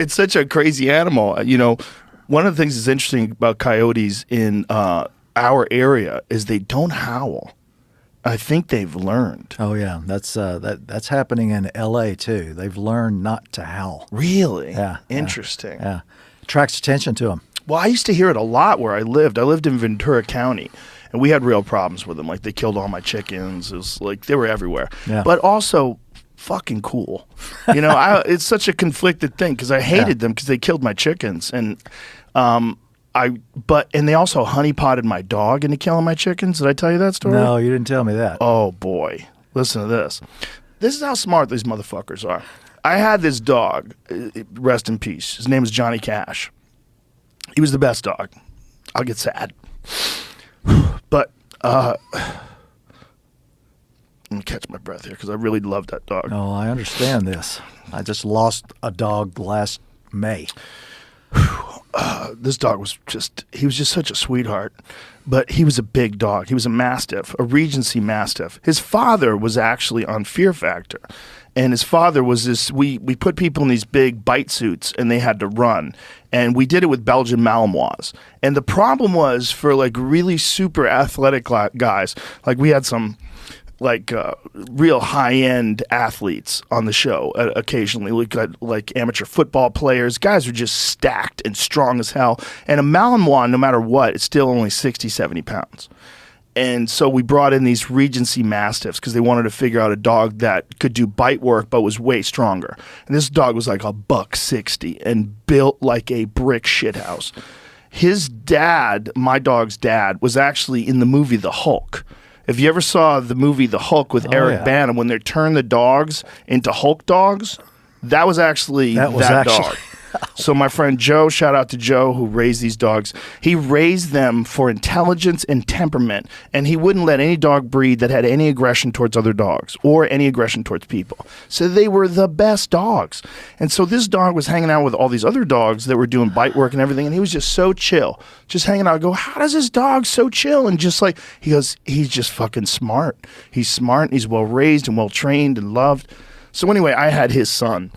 it's such a crazy animal. One of the things that's interesting about coyotes in our area is they don't howl. I think they've learned. Oh yeah, that's happening in L.A. too. They've learned not to howl. Really? Yeah. Interesting. Yeah. Attracts attention to them. Well, I used to hear it a lot where I lived. I lived in Ventura County, and we had real problems with them. Like, they killed all my chickens. It was like they were everywhere. Yeah. But also fucking cool. It's such a conflicted thing because I hated them because they killed my chickens. And and they also honeypotted my dog into killing my chickens. Did I tell you that story? No, you didn't tell me that. Oh, boy. Listen to this. This is how smart these motherfuckers are. I had this dog, rest in peace. His name was Johnny Cash. He was the best dog. I'll get sad. But let me catch my breath here because I really loved that dog. Oh, I understand this. I just lost a dog last May. This dog was he was just such a sweetheart, but he was a big dog. He was a Mastiff, a Regency Mastiff. His father was actually on Fear Factor, and his father was this, we put people in these big bite suits and they had to run, and we did it with Belgian Malinois. And the problem was for like really super athletic guys, like we had some real high-end athletes on the show occasionally. We got like amateur football players. Guys were just stacked and strong as hell. And a Malinois, no matter what, it's still only 60, 70 pounds. And so we brought in these Regency Mastiffs because they wanted to figure out a dog that could do bite work but was way stronger. And this dog was like $160 and built like a brick shithouse. His dad, my dog's dad, was actually in the movie The Hulk. If you ever saw the movie The Hulk with Eric Bana, when they turned the dogs into Hulk dogs, that was actually that dog. So my friend Joe, shout out to Joe, who raised these dogs. He raised them for intelligence and temperament, and he wouldn't let any dog breed that had any aggression towards other dogs or any aggression towards people. So they were the best dogs. And so this dog was hanging out with all these other dogs that were doing bite work and everything, and he was just so chill, just hanging out. I go, how does this dog so chill? And just like, he goes, he's just fucking smart. He's smart, and he's well-raised and well-trained and loved. So anyway, I had his son.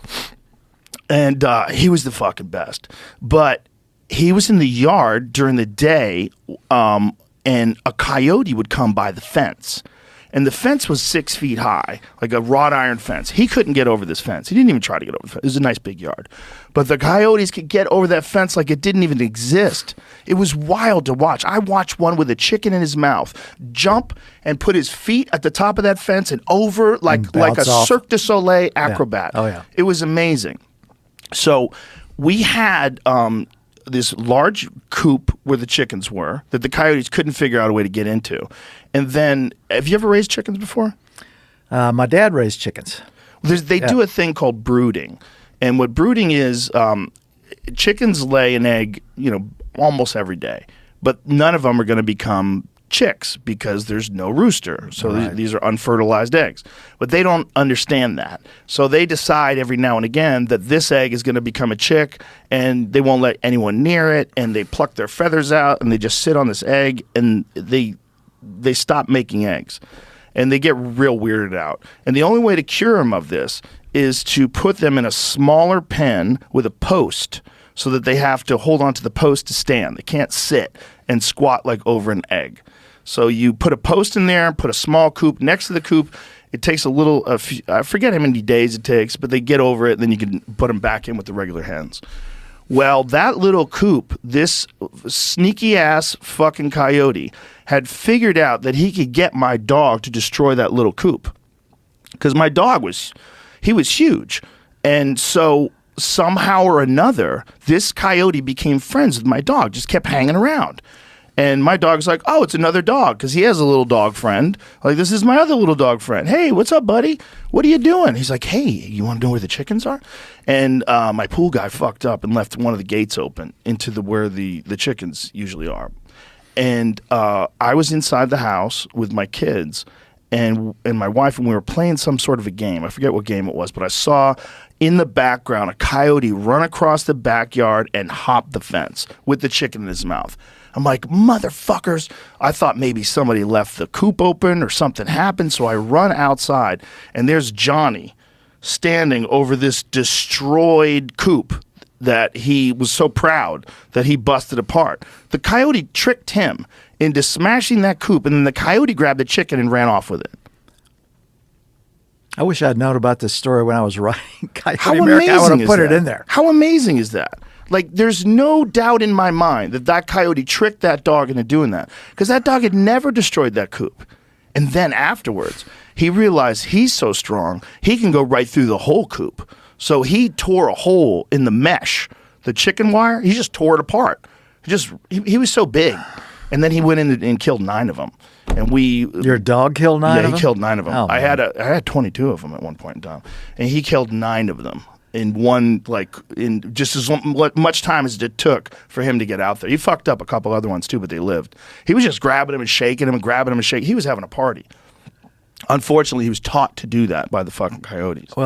And he was the fucking best. But he was in the yard during the day, and a coyote would come by the fence. And the fence was 6 feet high, like a wrought iron fence. He couldn't get over this fence. He didn't even try to get over the fence. It was a nice big yard. But the coyotes could get over that fence like it didn't even exist. It was wild to watch. I watched one with a chicken in his mouth jump and put his feet at the top of that fence and over like a Cirque du Soleil acrobat. Yeah. Oh, yeah. It was amazing. So we had this large coop where the chickens were that the coyotes couldn't figure out a way to get into. And then, have you ever raised chickens before? My dad raised chickens. They do a thing called brooding. And what brooding is, chickens lay an egg, almost every day. But none of them are going to become chicks because there's no rooster. So these are unfertilized eggs. But they don't understand that. So they decide every now and again that this egg is going to become a chick, and they won't let anyone near it, and they pluck their feathers out, and they just sit on this egg, and they stop making eggs. And they get real weirded out. And the only way to cure them of this is to put them in a smaller pen with a post so that they have to hold on to the post to stand. They can't sit and squat like over an egg. So you put a post in there, put a small coop next to the coop. It takes I forget how many days it takes, but they get over it, and then you can put them back in with the regular hens. Well, that little coop, this sneaky-ass fucking coyote had figured out that he could get my dog to destroy that little coop. Because my dog was huge. And so somehow or another, this coyote became friends with my dog, just kept hanging around. And my dog's like, oh, it's another dog, because he has a little dog friend. Like, this is my other little dog friend. Hey, what's up, buddy? What are you doing? He's like, hey, you want to know where the chickens are? And my pool guy fucked up and left one of the gates open into where the chickens usually are. And I was inside the house with my kids and my wife, and we were playing some sort of a game. I forget what game it was, but I saw in the background a coyote run across the backyard and hop the fence with the chicken in his mouth. I'm like, motherfuckers. I thought maybe somebody left the coop open or something happened, so I run outside, and there's Johnny standing over this destroyed coop that he was so proud that he busted apart. The coyote tricked him into smashing that coop, and then the coyote grabbed the chicken and ran off with it. I wish I'd known about this story when I was writing Coyote How America. I would amazing have is put it that? in there. How amazing is that? Like, there's no doubt in my mind that that coyote tricked that dog into doing that, because that dog had never destroyed that coop. And then afterwards, he realized he's so strong, he can go right through the whole coop. So he tore a hole in the mesh, the chicken wire. He just tore it apart. He was so big. And then he went in and killed 9 of them. And Your dog killed 9 of them? Yeah, he killed 9 of them. Oh, I had 22 of them at one point in time. And he killed 9 of them in one, like, in just as much time as it took for him to get out there. He fucked up a couple other ones too, but they lived. He was just grabbing him and shaking him and grabbing him and shaking. He was having a party. Unfortunately, he was taught to do that by the fucking coyotes. Well,